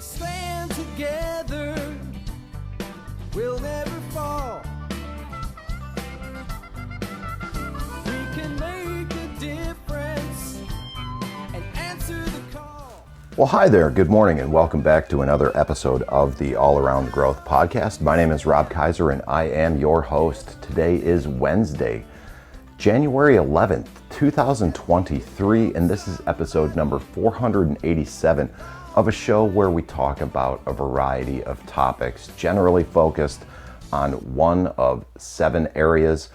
stand together, we'll never fall. We can make a difference and answer the call. Well, hi there. Good morning and welcome back to another episode of the All Around Growth Podcast. My name is Rob Kaiser and I am your host. Today is Wednesday, January 11th, 2023, and this is episode number 487 of a show where we talk about a variety of topics, generally focused on one of 7 areas: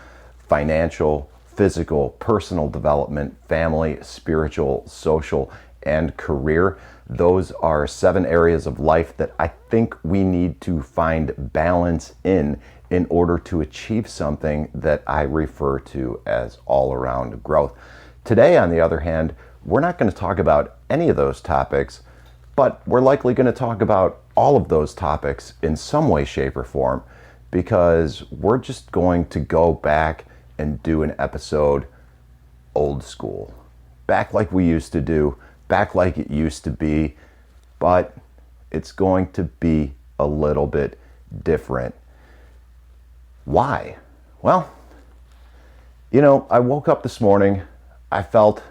financial, physical, personal development, family, spiritual, social, and career. Those are 7 areas of life that I think we need to find balance in order to achieve something that I refer to as all-around growth. Today, on the other hand, we're not going to talk about any of those topics, but we're likely going to talk about all of those topics in some way, shape, or form, because we're just going to go back and do an episode old school, back like we used to do, back like it used to be, but it's going to be a little bit different. Why? Well, I woke up this morning, I felt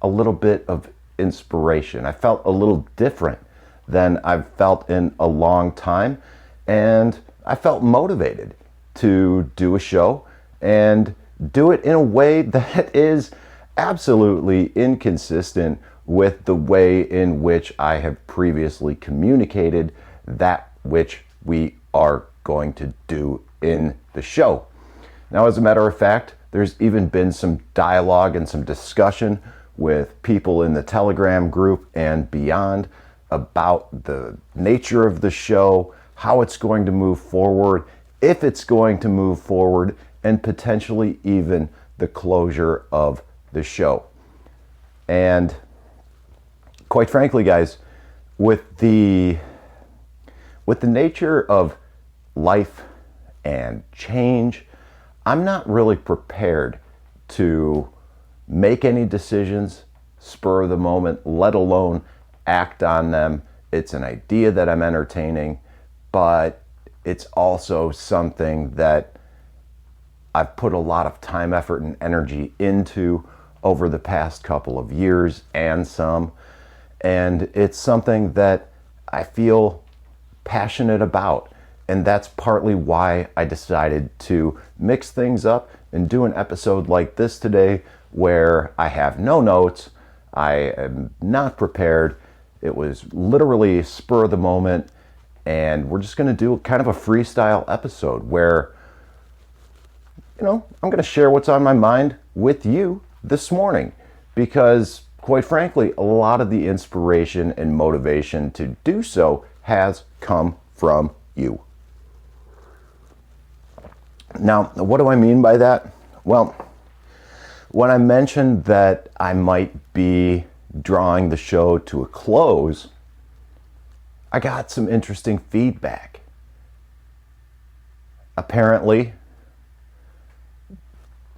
a little bit of inspiration. I felt a little different than I've felt in a long time, and I felt motivated to do a show and do it in a way that is absolutely inconsistent with the way in which I have previously communicated that which we are going to do in the show. Now, as a matter of fact, there's even been some dialogue and some discussion with people in the Telegram group and beyond about the nature of the show, how it's going to move forward, if it's going to move forward, and potentially even the closure of the show. And quite frankly, guys, with the nature of life and change, I'm not really prepared to make any decisions spur of the moment, let alone act on them. It's an idea that I'm entertaining, but it's also something that I've put a lot of time, effort, and energy into over the past couple of years and some. And it's something that I feel passionate about. And that's partly why I decided to mix things up and do an episode like this today, where I have no notes, I am not prepared. It was literally spur of the moment, and we're just going to do kind of a freestyle episode where, I'm going to share what's on my mind with you this morning, because quite frankly, a lot of the inspiration and motivation to do so has come from you. Now, what do I mean by that? Well, when I mentioned that I might be drawing the show to a close, I got some interesting feedback. Apparently,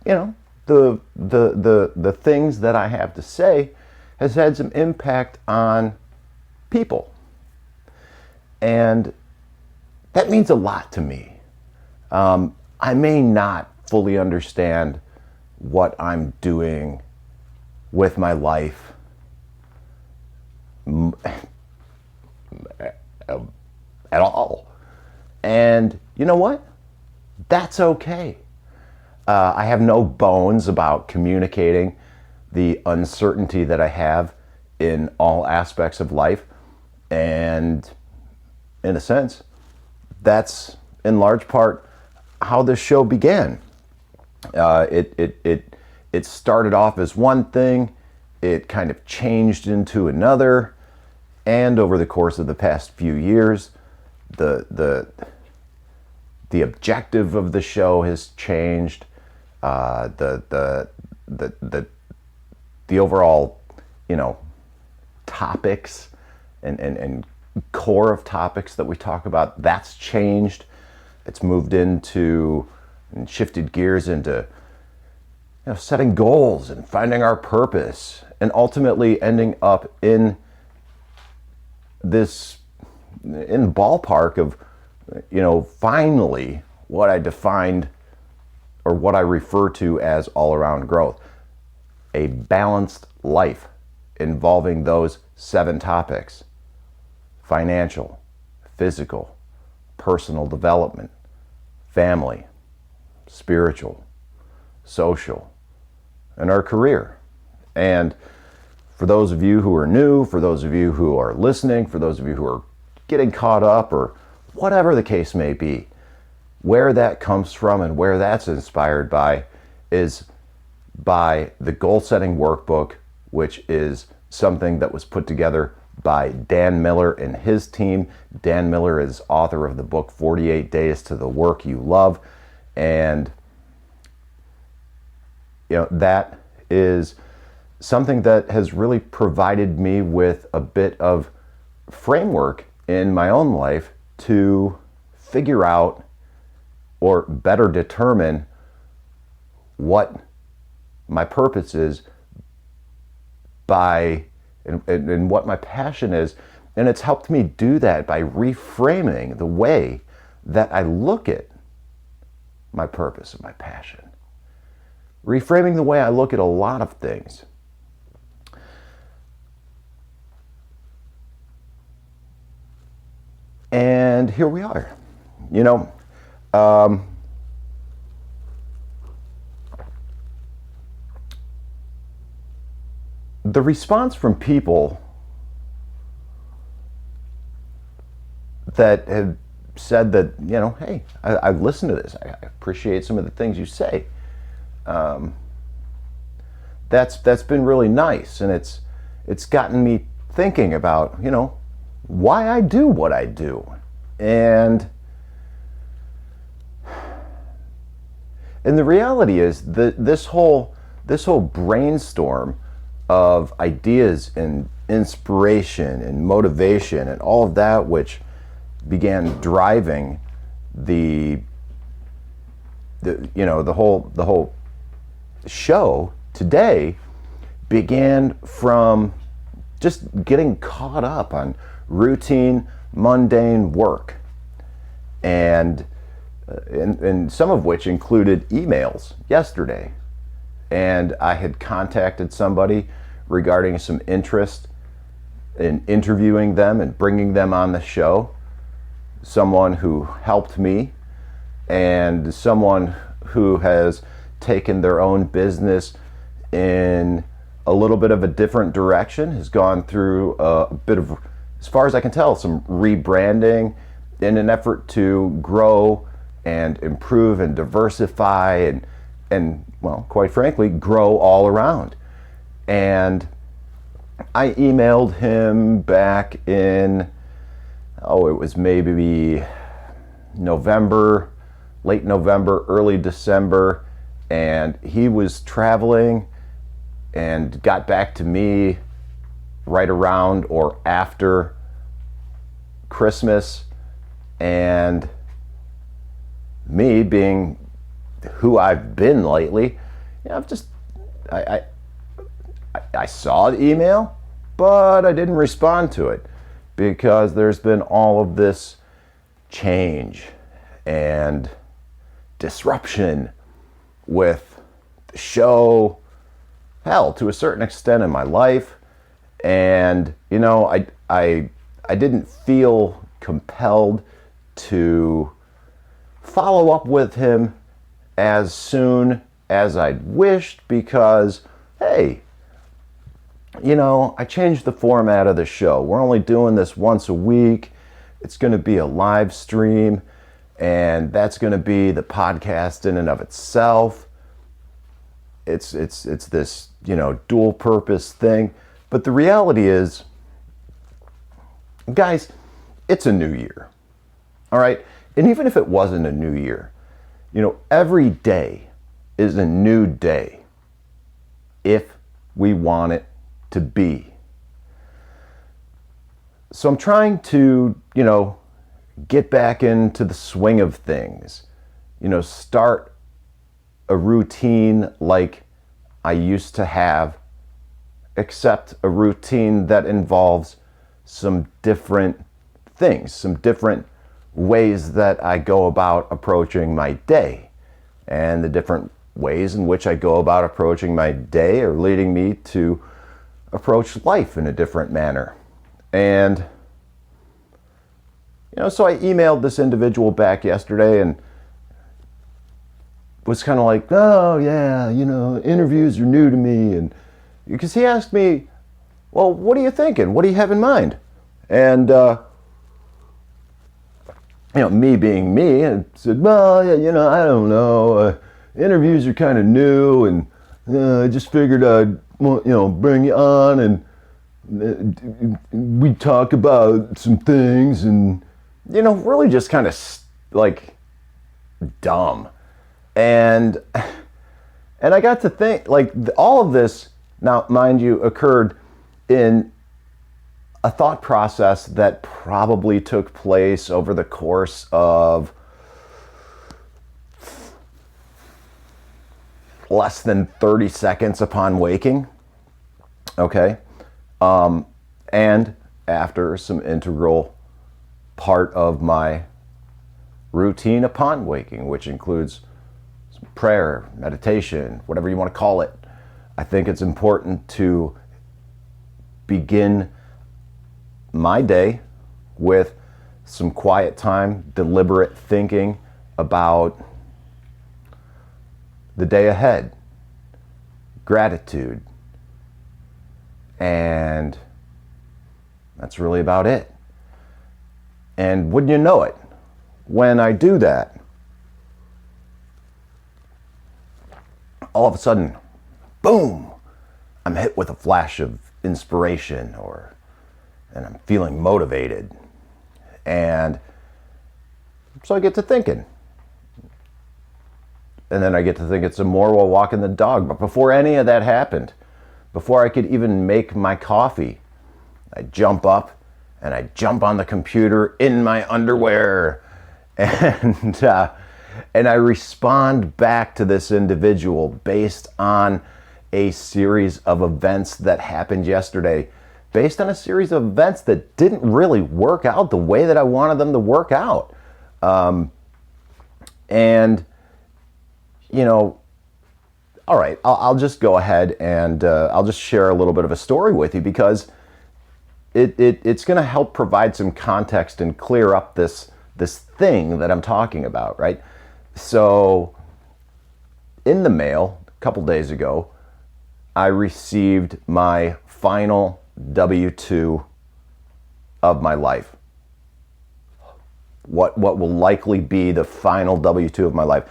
the things that I have to say has had some impact on people. And that means a lot to me. I may not fully understand what I'm doing with my life at all. And you know what? That's okay. I have no bones about communicating the uncertainty that I have in all aspects of life. And in a sense, that's in large part how this show began. It started off as one thing, it kind of changed into another, and over the course of the past few years, the objective of the show has changed. The overall, topics and core of topics that we talk about, that's changed. It's moved into and shifted gears into setting goals and finding our purpose, and ultimately ending up in this in the ballpark of, finally what I defined or what I refer to as all-around growth. A balanced life involving those 7 topics: financial, physical, personal development, family, spiritual, social, and our career. And for those of you who are new, for those of you who are listening, for those of you who are getting caught up, or whatever the case may be, where that comes from and where that's inspired by is by the Goal Setting Workbook, which is something that was put together by Dan Miller and his team. Dan Miller is author of the book 48 Days to the Work You Love, and that is something that has really provided me with a bit of framework in my own life to figure out or better determine what my purpose is and what my passion is. And it's helped me do that by reframing the way that I look at my purpose and my passion. Reframing the way I look at a lot of things. And here we are. The response from people that have said that, hey, I've listened to this. I appreciate some of the things you say. That's been really nice, and it's gotten me thinking about, why I do what I do. And the reality is that this whole brainstorm of ideas and inspiration and motivation and all of that, which began driving the whole show today, began from just getting caught up on routine, mundane work, and some of which included emails yesterday. And I had contacted somebody regarding some interest in interviewing them and bringing them on the show. Someone who helped me, and someone who has taken their own business in a little bit of a different direction, has gone through a bit of, as far as I can tell, some rebranding in an effort to grow and improve and diversify and well, quite frankly, grow all around. And I emailed him back in, it was maybe November, late November, early December, and he was traveling and got back to me right around or after Christmas. And me being who I've been lately, I saw the email, but I didn't respond to it because there's been all of this change and disruption with the show, hell, to a certain extent in my life. And I didn't feel compelled to follow up with him as soon as I'd wished, because, hey, I changed the format of the show. We're only doing this once a week. It's going to be a live stream, and that's going to be the podcast in and of itself. It's this, dual purpose thing. But the reality is, guys, it's a new year. All right? And even if it wasn't a new year, every day is a new day if we want it to be. So I'm trying to, get back into the swing of things, start a routine like I used to have, except a routine that involves some different things, some different ways that I go about approaching my day. And the different ways in which I go about approaching my day are leading me to approach life in a different manner. And, so I emailed this individual back yesterday and was kind of like, oh yeah, interviews are new to me. And because he asked me, well, what are you thinking? What do you have in mind? And, me being me, and said, well, yeah, I don't know. Interviews are kind of new, and I just figured I'd, bring you on, and we talk about some things, and, really just kind of like dumb. And I got to think, like, all of this, now, mind you, occurred in a thought process that probably took place over the course of less than 30 seconds upon waking. Okay. And after some integral part of my routine upon waking, which includes some prayer, meditation, whatever you want to call it. I think it's important to begin my day with some quiet time, deliberate thinking about the day ahead, gratitude, and that's really about it. And wouldn't you know it, when I do that, all of a sudden, boom, I'm hit with a flash of inspiration, and I'm feeling motivated. And so I get to thinking. And then I get to thinking some more while walking the dog. But before any of that happened, before I could even make my coffee, I jump up and I jump on the computer in my underwear, and I respond back to this individual based on a series of events that happened yesterday, based on a series of events that didn't really work out the way that I wanted them to work out. All right, I'll just go ahead and I'll just share a little bit of a story with you, because it's going to help provide some context and clear up this thing that I'm talking about, right? So in the mail a couple days ago, I received my final W-2 of my life. What will likely be the final W-2 of my life.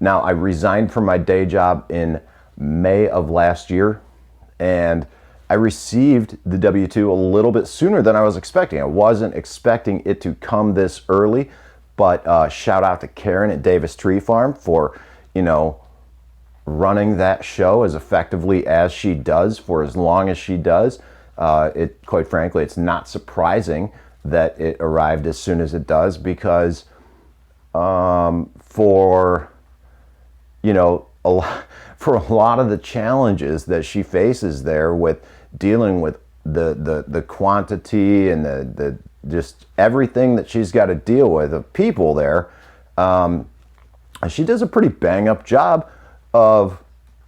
Now, I resigned from my day job in May of last year, and I received the W-2 a little bit sooner than I was expecting. I wasn't expecting it to come this early, but shout out to Karen at Davis Tree Farm for, running that show as effectively as she does for as long as she does. Quite frankly, it's not surprising that it arrived as soon as it does, because for a lot of the challenges that she faces there with dealing with the quantity and the just everything that she's got to deal with of people there, she does a pretty bang up job of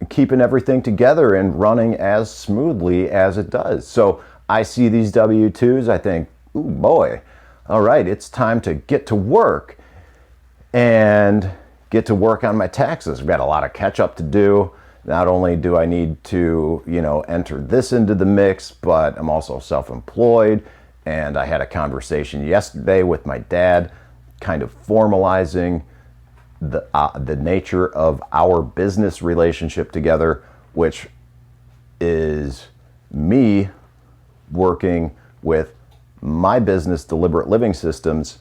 keeping everything together and running as smoothly as it does. So I see these W-2s, I think, ooh boy, all right, it's time to get to work and get to work on my taxes. We've got a lot of catch up to do. Not only do I need to, enter this into the mix, but I'm also self-employed. And I had a conversation yesterday with my dad, kind of formalizing the nature of our business relationship together, which is me working with my business, Deliberate Living Systems,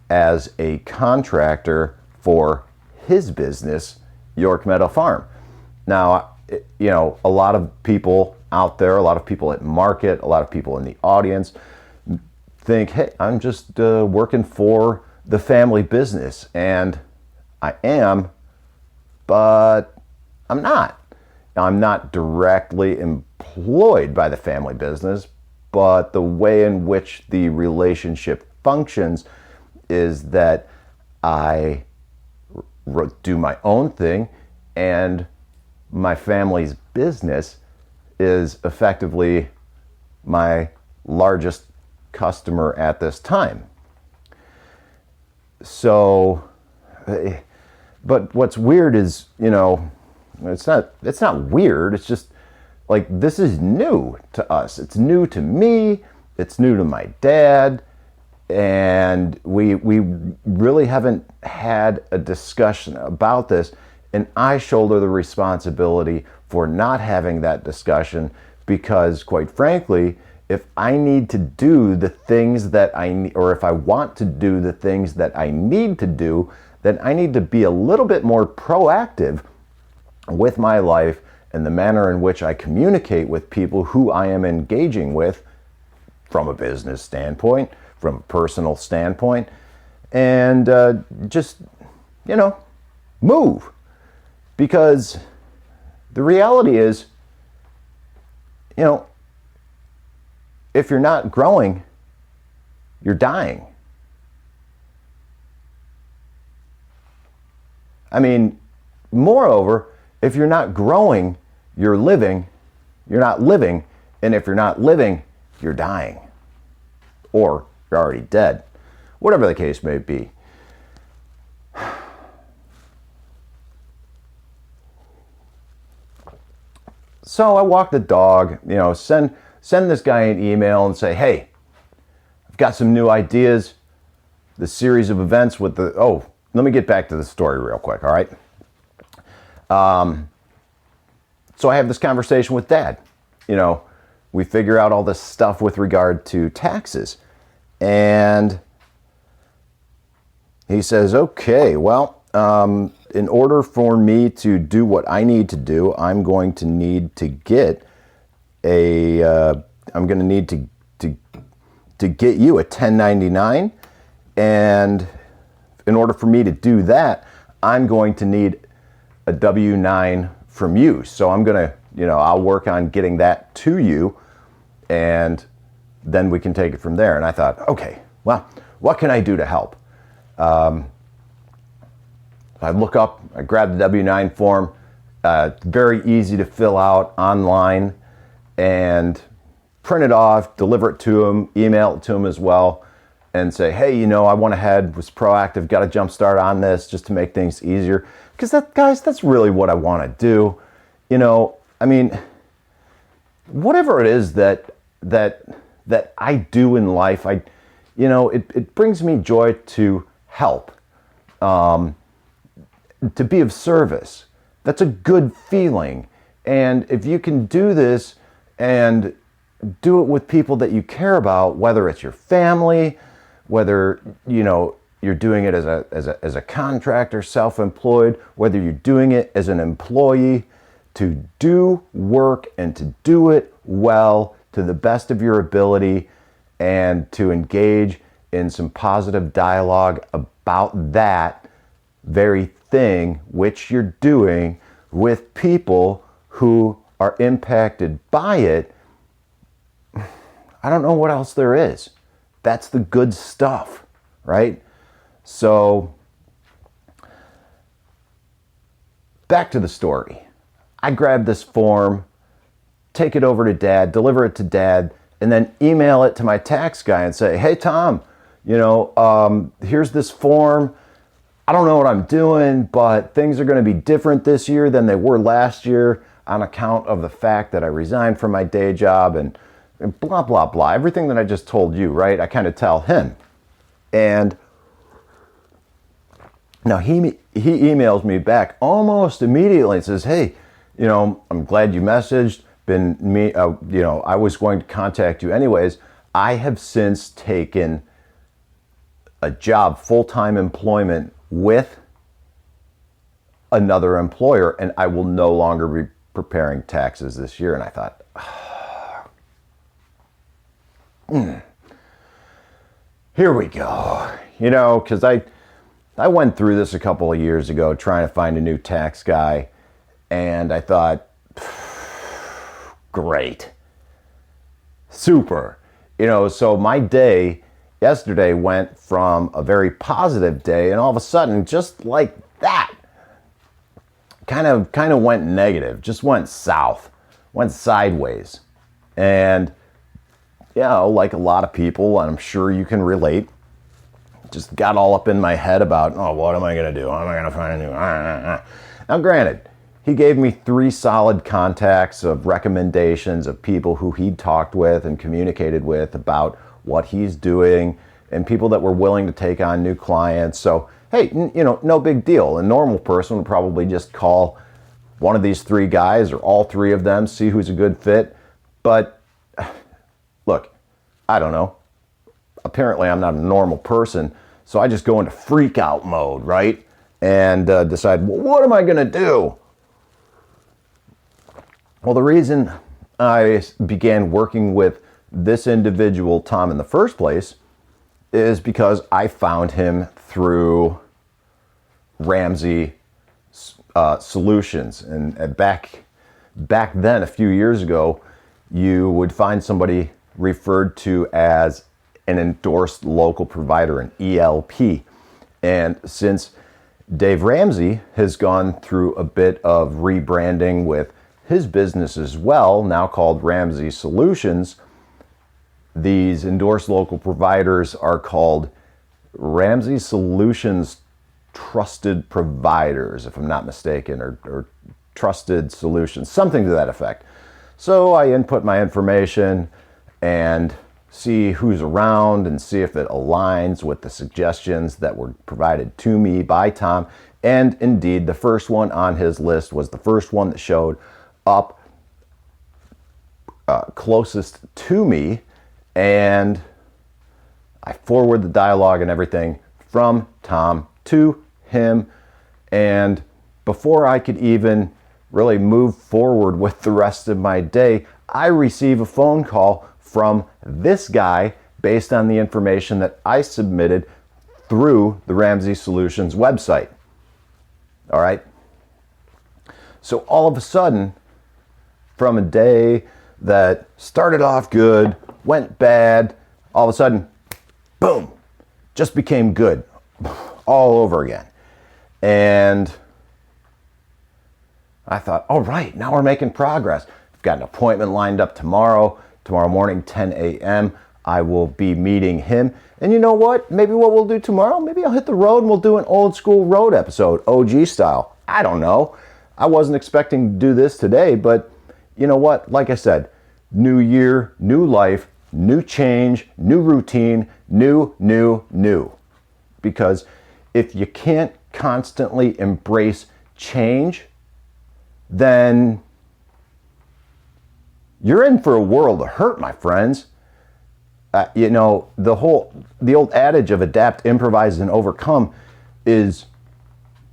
as a contractor for his business, York Meadow Farm. Now, a lot of people out there, a lot of people at market, a lot of people in the audience think, hey, I'm just working for the family business. And I am, but I'm not. Now, I'm not directly employed by the family business, but the way in which the relationship functions is that I do my own thing, and my family's business is effectively my largest customer at this time. So, but what's weird is, it's not weird. It's just like, this is new to us. It's new to me. It's new to my dad. And we really haven't had a discussion about this. And I shoulder the responsibility for not having that discussion because, quite frankly, if I need to do the things that or if I want to do the things that I need to do, then I need to be a little bit more proactive with my life and the manner in which I communicate with people who I am engaging with from a business standpoint, from a personal standpoint, and just, move. Because the reality is, if you're not growing, you're dying. I mean, moreover, if you're not growing, you're not living, and if you're not living, you're dying. Or you're already dead. Whatever the case may be. So I walk the dog, send this guy an email and say, hey, I've got some new ideas. The series of events with let me get back to the story real quick, all right? So I have this conversation with Dad. We figure out all this stuff with regard to taxes. And he says, okay, well, in order for me to do what I need to do, I'm going to need to get I'm going to need to get you a 1099. And in order for me to do that, I'm going to need a W-9 from you. So I'm going to, I'll work on getting that to you, and then we can take it from there. And I thought, okay, well, what can I do to help? I look up, I grab the W-9 form, very easy to fill out online, and print it off, deliver it to him, email it to him as well, and say, hey, I went ahead, was proactive, got a jump start on this just to make things easier. Because that's really what I want to do. I mean, whatever it is that I do in life, it brings me joy to help, to be of service. That's a good feeling. And if you can do this and do it with people that you care about, whether it's your family, whether, you're doing it as a contractor, self-employed, whether you're doing it as an employee, to do work and to do it well to the best of your ability, and to engage in some positive dialogue about that very thing which you're doing with people who are impacted by it. I don't know what else there is. That's the good stuff, right? So, back to the story. I grab this form, take it over to Dad, deliver it to Dad, and then email it to my tax guy and say, hey, Tom, here's this form. I don't know what I'm doing, but things are going to be different this year than they were last year on account of the fact that I resigned from my day job and blah, blah, blah. Everything that I just told you, right? I kind of tell him. And now he emails me back almost immediately and says, hey, I'm glad you messaged. I was going to contact you anyways. I have since taken a job, full-time employment with another employer, and I will no longer be preparing taxes this year. And I thought, here we go. Because I went through this a couple of years ago trying to find a new tax guy, and I thought, great, super. So my day yesterday went from a very positive day, and all of a sudden, just like that, kind of went negative, just went south, went sideways. And, like a lot of people, and I'm sure you can relate, just got all up in my head about, what am I going to do? How am I going to find a new? Now, granted, he gave me 3 solid contacts of recommendations of people who he'd talked with and communicated with about what he's doing, and people that were willing to take on new clients. So, hey, no big deal. A normal person would probably just call one of these 3 guys or all 3 of them, see who's a good fit. But look, I don't know. Apparently, I'm not a normal person, so I just go into freak out mode, right? And decide, well, what am I going to do? Well, the reason I began working with this individual, Tom, in the first place is because I found him through Ramsey Solutions. And back then, a few years ago, you would find somebody referred to as an endorsed local provider, an ELP. And since Dave Ramsey has gone through a bit of rebranding with his business as well, now called Ramsey Solutions, these endorsed local providers are called Ramsey Solutions Trusted Providers, if I'm not mistaken, or Trusted Solutions, something to that effect. So I input my information and see who's around and see if it aligns with the suggestions that were provided to me by Tom. And indeed, the first one on his list was the first one that showed up closest to me. And I forward the dialogue and everything from Tom to him. And before I could even really move forward with the rest of my day, I receive a phone call from this guy based on the information that I submitted through the Ramsey Solutions website. All right. So all of a sudden, from a day that started off good, went bad, all of a sudden, boom, just became good all over again. And I thought, all right, now we're making progress. I've got an appointment lined up tomorrow morning, 10 a.m. I will be meeting him. And you know what? Maybe what we'll do tomorrow, maybe I'll hit the road and we'll do an old school road episode, OG style. I don't know. I wasn't expecting to do this today, but you know what? Like I said, new year, new life, new change, new routine, new. Because if you can't constantly embrace change, then you're in for a world of hurt, my friends. The old adage of adapt, improvise, and overcome is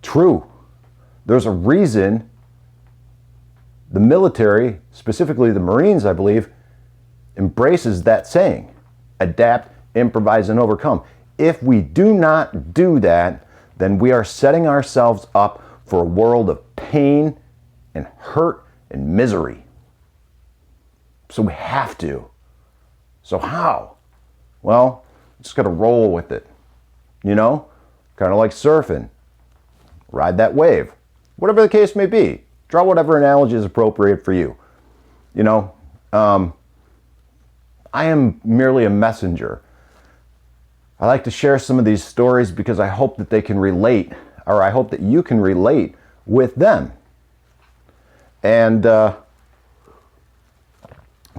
true. There's a reason the military, specifically the Marines, I believe, embraces that saying, adapt, improvise, and overcome. If we do not do that, then we are setting ourselves up for a world of pain and hurt and misery. So we have to. So how? Well, just got to roll with it. Kind of like surfing. Ride that wave. Whatever the case may be. Draw whatever analogy is appropriate for you. I am merely a messenger. I like to share some of these stories because I hope that they can relate, or I hope that you can relate with them. And so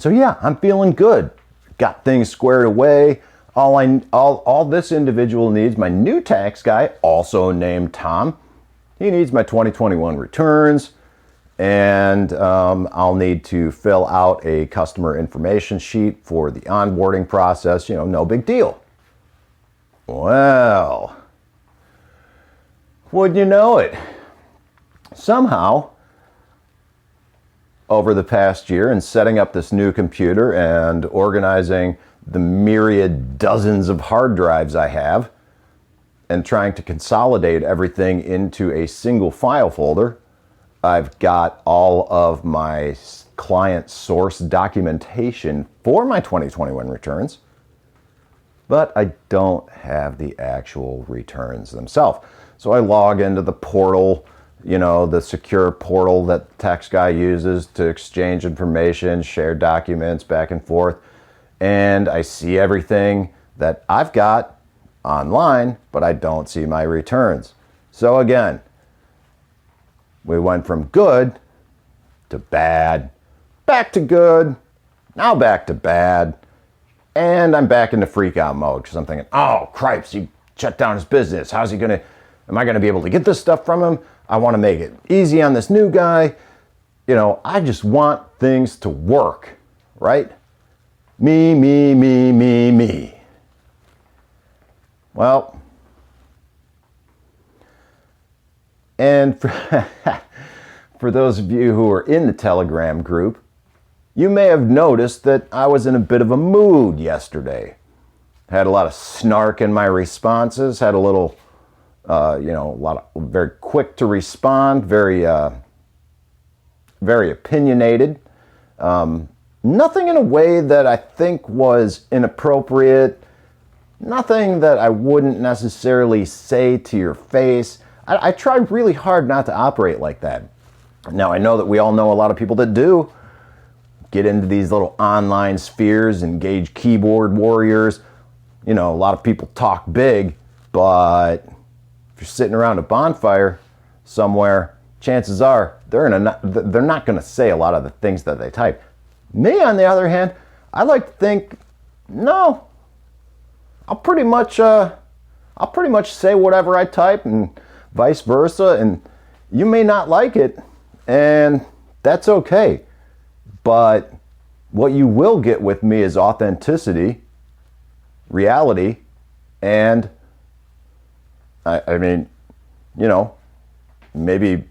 yeah, I'm feeling good. Got things squared away. All this individual needs, my new tax guy, also named Tom, he needs my 2021 returns, and I'll need to fill out a customer information sheet for the onboarding process. No big deal. Well, would you know it? Somehow, over the past year, in setting up this new computer and organizing the myriad dozens of hard drives I have, and trying to consolidate everything into a single file folder, I've got all of my client source documentation for my 2021 returns, but I don't have the actual returns themselves. So I log into the portal, the secure portal that the tax guy uses to exchange information, share documents back and forth, and I see everything that I've got online, but I don't see my returns. So again, we went from good to bad, back to good, now back to bad, and I'm back into freak out mode because I'm thinking, oh, cripes, he shut down his business. Am I going to be able to get this stuff from him? I want to make it easy on this new guy. I just want things to work, right? Me, me, me, me, me. Well, and for those of you who are in the Telegram group, you may have noticed that I was in a bit of a mood yesterday. Had a lot of snark in my responses, had a little, a lot of very quick to respond, very opinionated. Nothing in a way that I think was inappropriate. Nothing that I wouldn't necessarily say to your face. I try really hard not to operate like that. Now, I know that we all know a lot of people that do get into these little online spheres, engage keyboard warriors. A lot of people talk big, but if you're sitting around a bonfire somewhere, chances are they're not going to say a lot of the things that they type. Me, on the other hand, I like to think, no, I'll pretty much say whatever I type and vice versa, and you may not like it, and that's okay. But what you will get with me is authenticity, reality, and I mean, maybe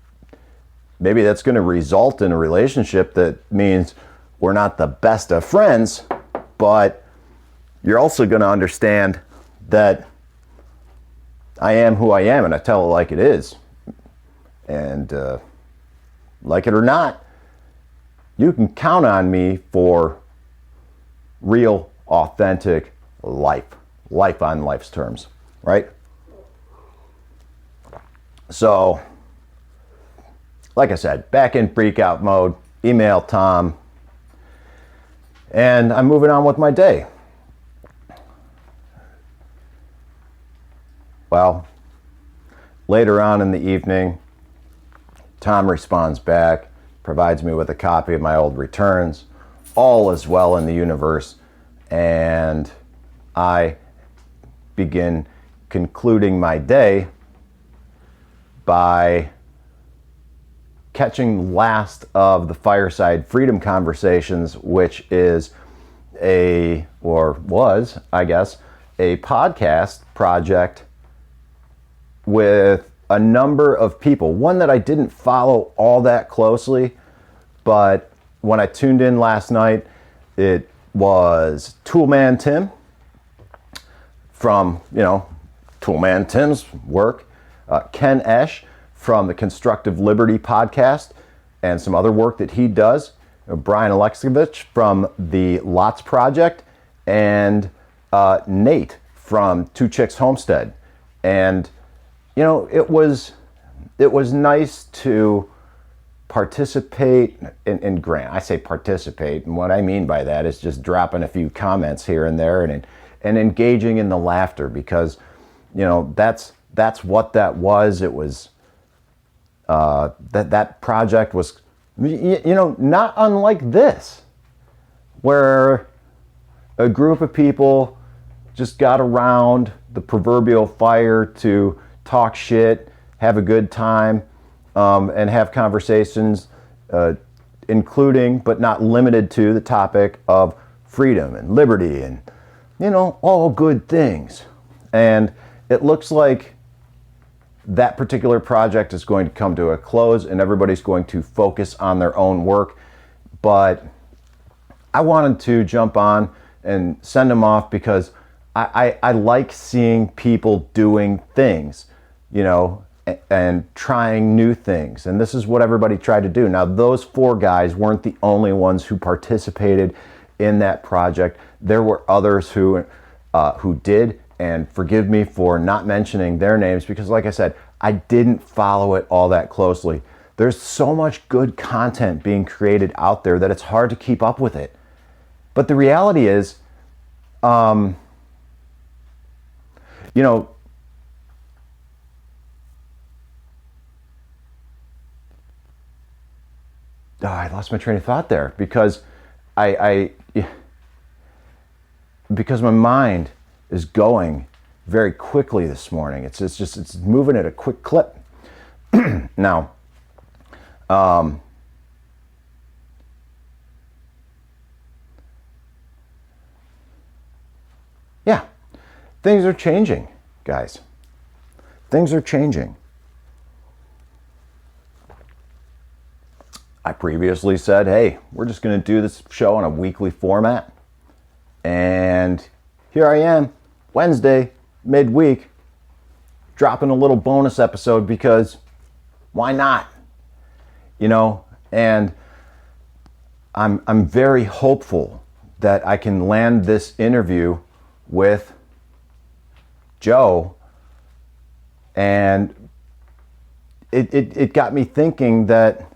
that's going to result in a relationship that means we're not the best of friends, but you're also going to understand that I am who I am and I tell it like it is. And like it or not, you can count on me for real, authentic life on life's terms, right? So, like I said, back in freak out mode, email Tom, and I'm moving on with my day. Well, later on in the evening, Tom responds back, provides me with a copy of my old returns. All is well in the universe, and I begin concluding my day by catching last of the Fireside Freedom Conversations, which is was, I guess, a podcast project with a number of people. One that I didn't follow all that closely, but when I tuned in last night, it was Toolman Tim from, Toolman Tim's work, Ken Esch from the Constructive Liberty podcast and some other work that he does, Brian Alexovich from the Lots Project, and Nate from Two Chicks Homestead. And it was nice to participate in grant. I say participate, and what I mean by that is just dropping a few comments here and there and engaging in the laughter, because that's what that was. It was that project was not unlike this, where a group of people just got around the proverbial fire to talk shit, have a good time, and have conversations, including but not limited to the topic of freedom and liberty and, all good things. And it looks like that particular project is going to come to a close and everybody's going to focus on their own work. But I wanted to jump on and send them off because I like seeing people doing things. and trying new things. And this is what everybody tried to do. Now, those 4 guys weren't the only ones who participated in that project. There were others who did, and forgive me for not mentioning their names because, like I said, I didn't follow it all that closely. There's so much good content being created out there that it's hard to keep up with it. But the reality is, I lost my train of thought there because because my mind is going very quickly this morning. It's moving at a quick clip. Now, yeah, things are changing, guys. Things are changing. I previously said, hey, we're just going to do this show on a weekly format. And here I am, Wednesday, midweek, dropping a little bonus episode because why not? And I'm very hopeful that I can land this interview with Joe, and it got me thinking that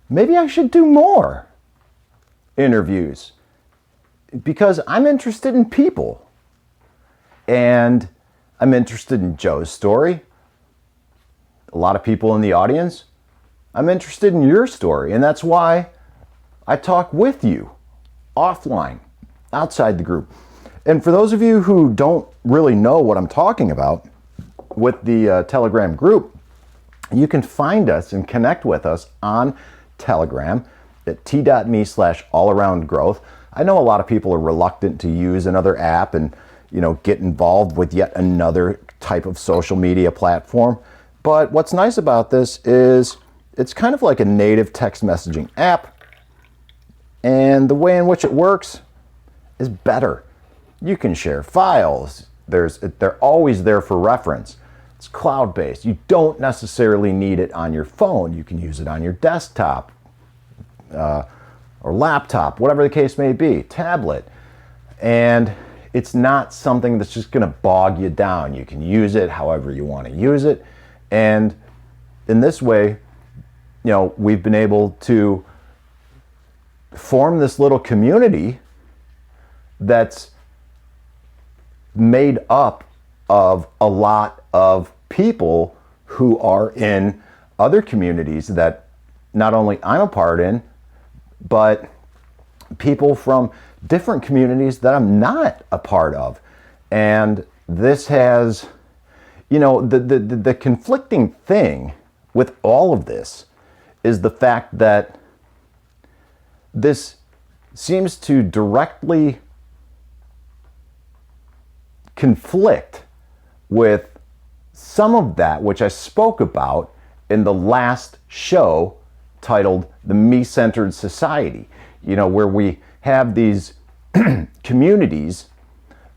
maybe I should do more interviews because I'm interested in people and I'm interested in Joe's story. A lot of people in the audience, I'm interested in your story, and that's why I talk with you offline, outside the group. And for those of you who don't really know what I'm talking about with the Telegram group, you can find us and connect with us on Telegram at t.me/allaroundgrowth. I know a lot of people are reluctant to use another app and get involved with yet another type of social media platform. But what's nice about this is it's kind of like a native text messaging app, and the way in which it works is better. You can share files. They're always there for reference. It's cloud-based. You don't necessarily need it on your phone. You can use it on your desktop or laptop, whatever the case may be, tablet. And it's not something that's just going to bog you down. You can use it however you want to use it. And in this way, we've been able to form this little community that's made up of a lot of people who are in other communities that not only I'm a part in, but people from different communities that I'm not a part of. And this has, the conflicting thing with all of this is the fact that this seems to directly conflict with some of that which I spoke about in the last show titled The Me-Centered Society, where we have these communities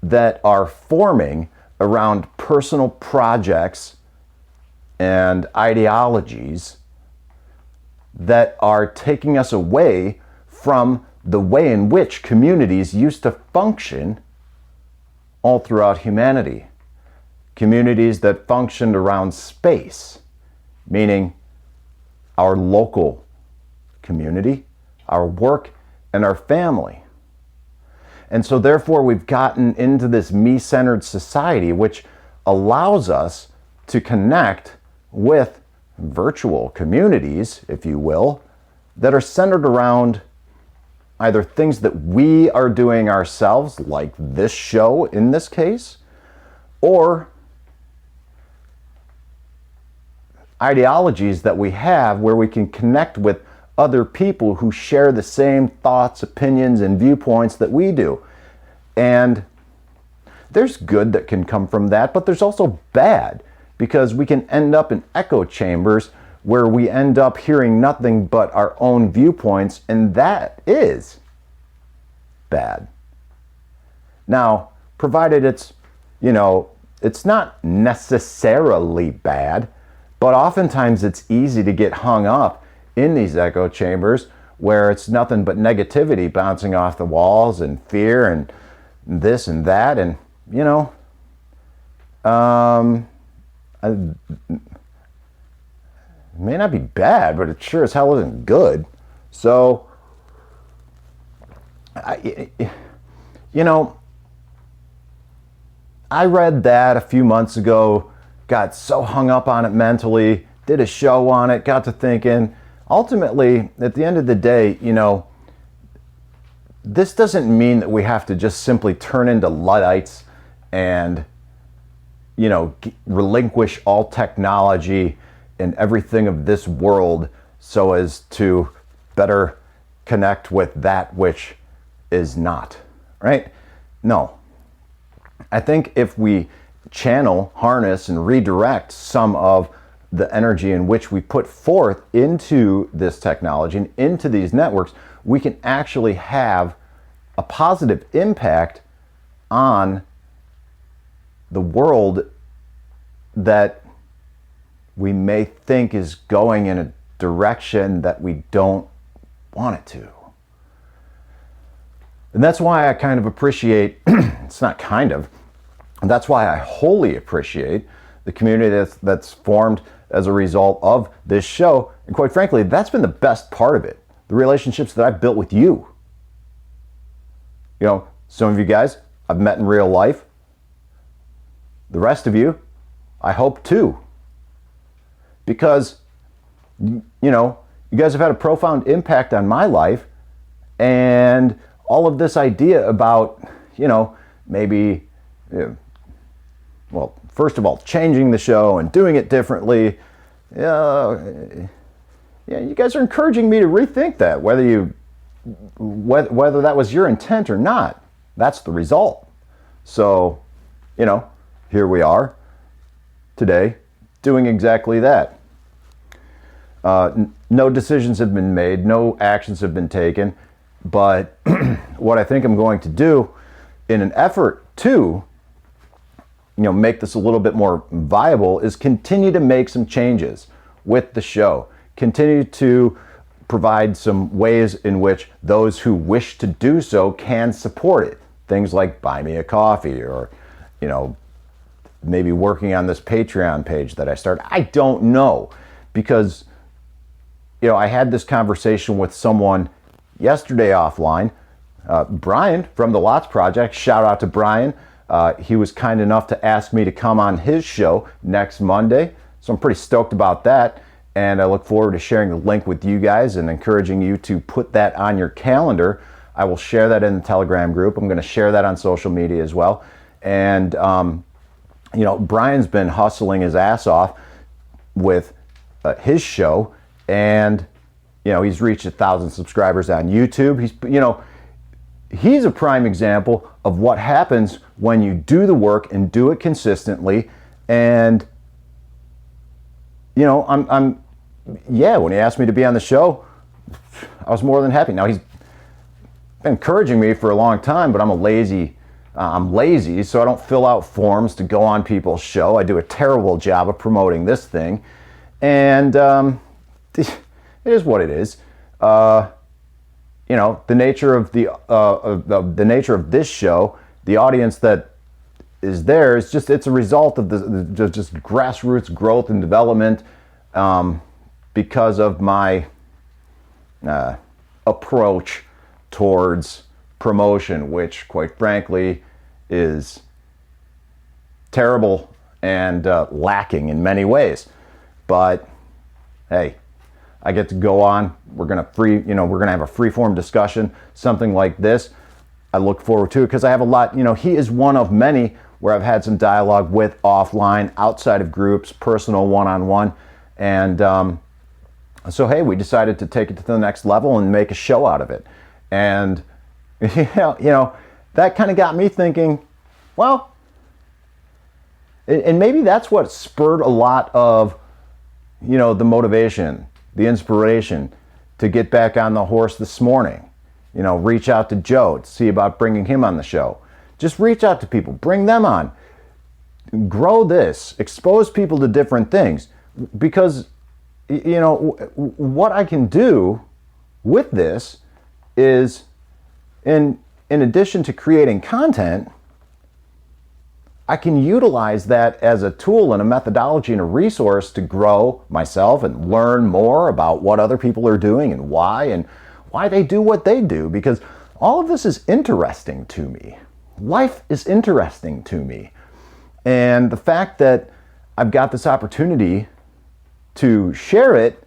that are forming around personal projects and ideologies that are taking us away from the way in which communities used to function all throughout humanity. Communities that functioned around space, meaning our local community, our work, and our family. And so therefore we've gotten into this me-centered society, which allows us to connect with virtual communities, if you will, that are centered around either things that we are doing ourselves, like this show in this case, or ideologies that we have where we can connect with other people who share the same thoughts, opinions, and viewpoints that we do. And there's good that can come from that, but there's also bad, because we can end up in echo chambers where we end up hearing nothing but our own viewpoints, and that is bad. Now, provided it's not necessarily bad, But oftentimes it's easy to get hung up in these echo chambers where it's nothing but negativity bouncing off the walls and fear and this and that. And, you know, it may not be bad, but it sure as hell isn't good. So, you know, I read that a few months ago, got so hung up on it mentally, did a show on it, got to thinking, ultimately, at the end of the day, you know, this doesn't mean that we have to just simply turn into Luddites and, you know, relinquish all technology and everything of this world so as to better connect with that which is not, right? No. I think if we channel, harness, and redirect some of the energy in which we put forth into this technology and into these networks, we can actually have a positive impact on the world that we may think is going in a direction that we don't want it to. And that's why I kind of appreciate, it's not kind of, that's why I wholly appreciate the community that's formed as a result of this show. And quite frankly, that's been the best part of it. The relationships that I've built with you. You know, some of you guys I've met in real life. The rest of you, I hope too. Because, you know, you guys have had a profound impact on my life, and all of this idea about, you know, maybe, well, first of all, changing the show and doing it differently. Yeah, you guys are encouraging me to rethink that, whether that was your intent or not. That's the result. So, you know, here we are today doing exactly that. No decisions have been made, no actions have been taken, but what I think I'm going to do in an effort to, you know, make this a little bit more viable is continue to make some changes with the show. Continue to provide some ways in which those who wish to do so can support it. Things like buy me a coffee, or, you know, maybe working on this Patreon page that I started. I don't know, because, you know, I had this conversation with someone yesterday offline, Brian from the Lots Project. Shout out to Brian. He was kind enough to ask me to come on his show next Monday. So I'm pretty stoked about that. And I look forward to sharing the link with you guys and encouraging you to put that on your calendar. I will share that in the Telegram group. I'm going to share that on social media as well. And, you know, Brian's been hustling his ass off with his show. And, you know, he's reached 1,000 subscribers on YouTube. He's a prime example of what happens when you do the work and do it consistently. And, you know, when he asked me to be on the show, I was more than happy. Now, he's been encouraging me for a long time, but I'm lazy, so I don't fill out forms to go on people's show. I do a terrible job of promoting this thing. And it is what it is. You know, the nature of the nature of this show, the audience that is there is just, it's a result of the just grassroots growth and development, because of my approach towards promotion, which quite frankly is terrible and lacking in many ways. But hey, I get to go on. We're gonna have a free-form discussion, something like this. I look forward to it because I have a lot. You know, he is one of many where I've had some dialogue with offline, outside of groups, personal, one-on-one, and so hey, we decided to take it to the next level and make a show out of it. And you know, that kind of got me thinking, well, and maybe that's what spurred a lot of, you know, the motivation, the inspiration to get back on the horse this morning. You know, reach out to Joe to see about bringing him on the show. Just reach out to people, bring them on. Grow this, expose people to different things. because, what I can do with this is, in addition to creating content, I can utilize that as a tool and a methodology and a resource to grow myself and learn more about what other people are doing and why they do what they do, because all of this is interesting to me. Life is interesting to me. And the fact that I've got this opportunity to share it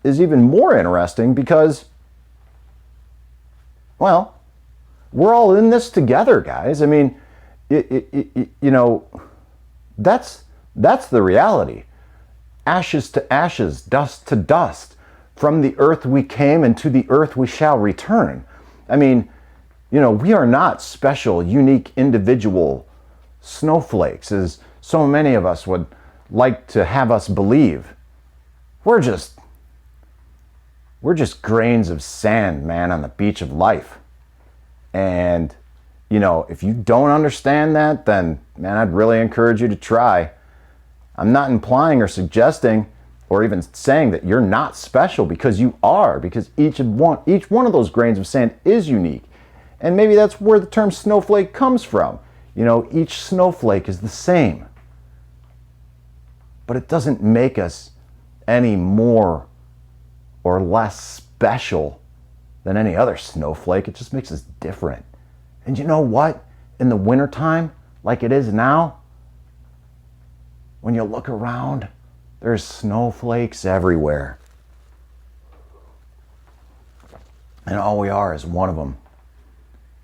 is even more interesting because, well, we're all in this together, guys. I mean, that's the reality. Ashes to ashes, dust to dust. From the earth we came, and to the earth we shall return. I mean, we are not special, unique, individual snowflakes, as so many of us would like to have us believe. We're just grains of sand, man, on the beach of life. And if you don't understand that, then, man, I'd really encourage you to try. I'm not implying or suggesting or even saying that you're not special, because you are, because each one of those grains of sand is unique. And maybe that's where the term snowflake comes from. Each snowflake is the same. But it doesn't make us any more or less special than any other snowflake. It just makes us different. And you know what? In the wintertime, like it is now, when you look around, there's snowflakes everywhere. And all we are is one of them,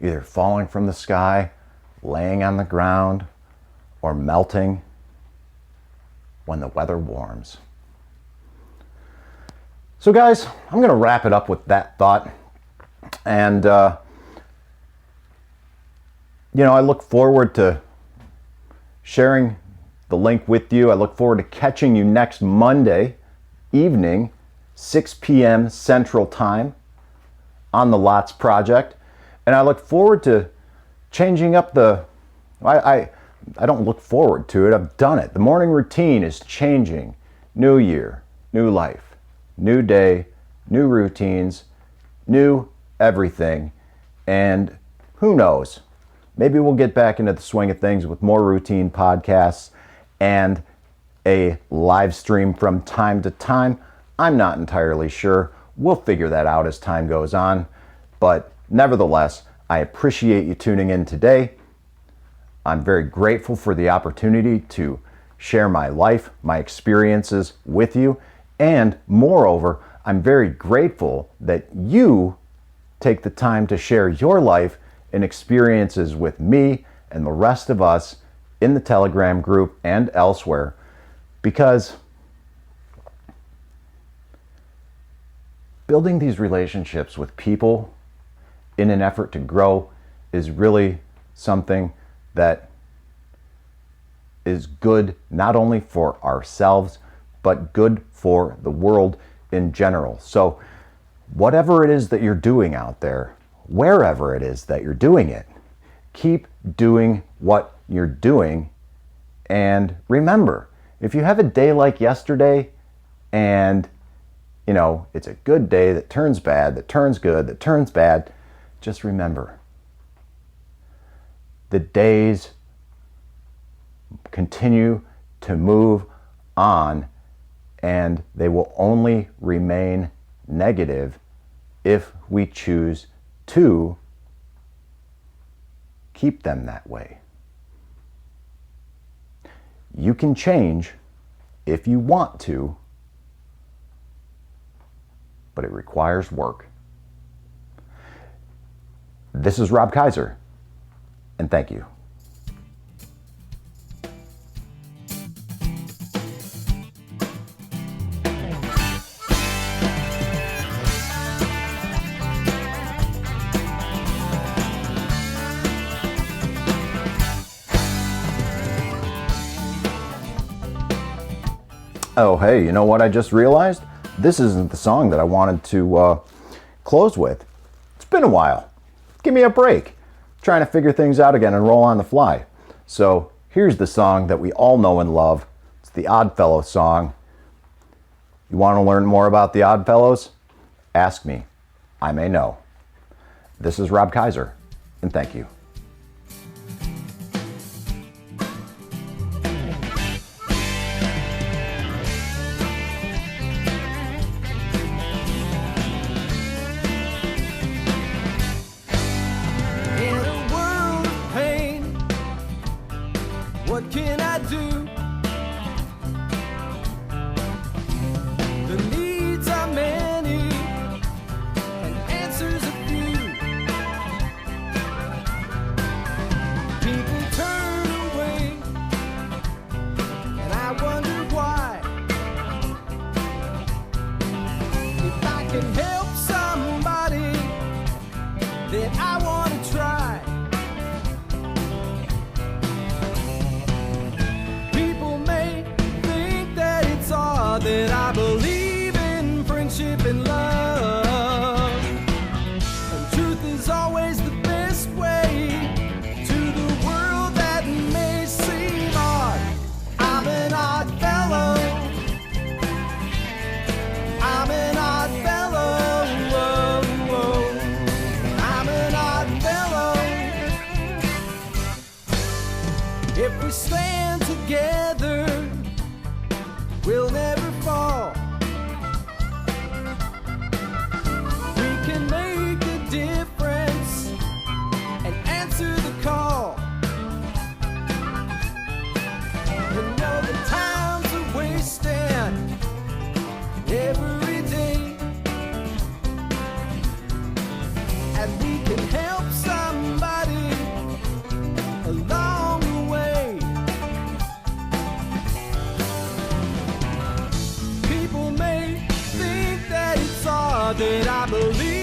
either falling from the sky, laying on the ground, or melting when the weather warms. So guys, I'm going to wrap it up with that thought. And, I look forward to sharing the link with you. I look forward to catching you next Monday evening, 6 p.m. Central Time on the Lots Project. And I look forward to changing up I don't look forward to it, I've done it. The morning routine is changing. New year, new life, new day, new routines, new everything. And who knows? Maybe we'll get back into the swing of things with more routine podcasts and a live stream from time to time. I'm not entirely sure. We'll figure that out as time goes on. But nevertheless, I appreciate you tuning in today. I'm very grateful for the opportunity to share my life, my experiences with you. And moreover, I'm very grateful that you take the time to share your life and experiences with me and the rest of us in the Telegram group and elsewhere, because building these relationships with people in an effort to grow is really something that is good not only for ourselves, but good for the world in general. So whatever it is that you're doing out there, wherever it is that you're doing it, keep doing what you're doing. And remember, if you have a day like yesterday and it's a good day that turns bad, that turns good, that turns bad, just remember, the days continue to move on, and they will only remain negative if we choose to keep them that way. You can change if you want to, but it requires work. This is Rob Kaiser, and thank you. Oh, hey, you know what I just realized? This isn't the song that I wanted to close with. It's been a while. Give me a break. Trying to figure things out again and roll on the fly. So here's the song that we all know and love. It's the Oddfellows song, You want to learn more about the Oddfellows? Ask me. I may know. This is Rob Kaiser, and thank you. In a world of pain, what can I do? The needs are many and answers a few. People turn away and I wonder why. If I can help somebody, then I want to try. People may think that it's odd that I believe in friendship and love. And truth is always the best way to the world that may seem odd. I'm an odd fellow. I'm an odd fellow. I'm an odd fellow. If we stand together, we'll never fall. We can make a difference and answer the call. You know the times are wasting every day, and we can help somebody along the way. People may think that it's odd that I believe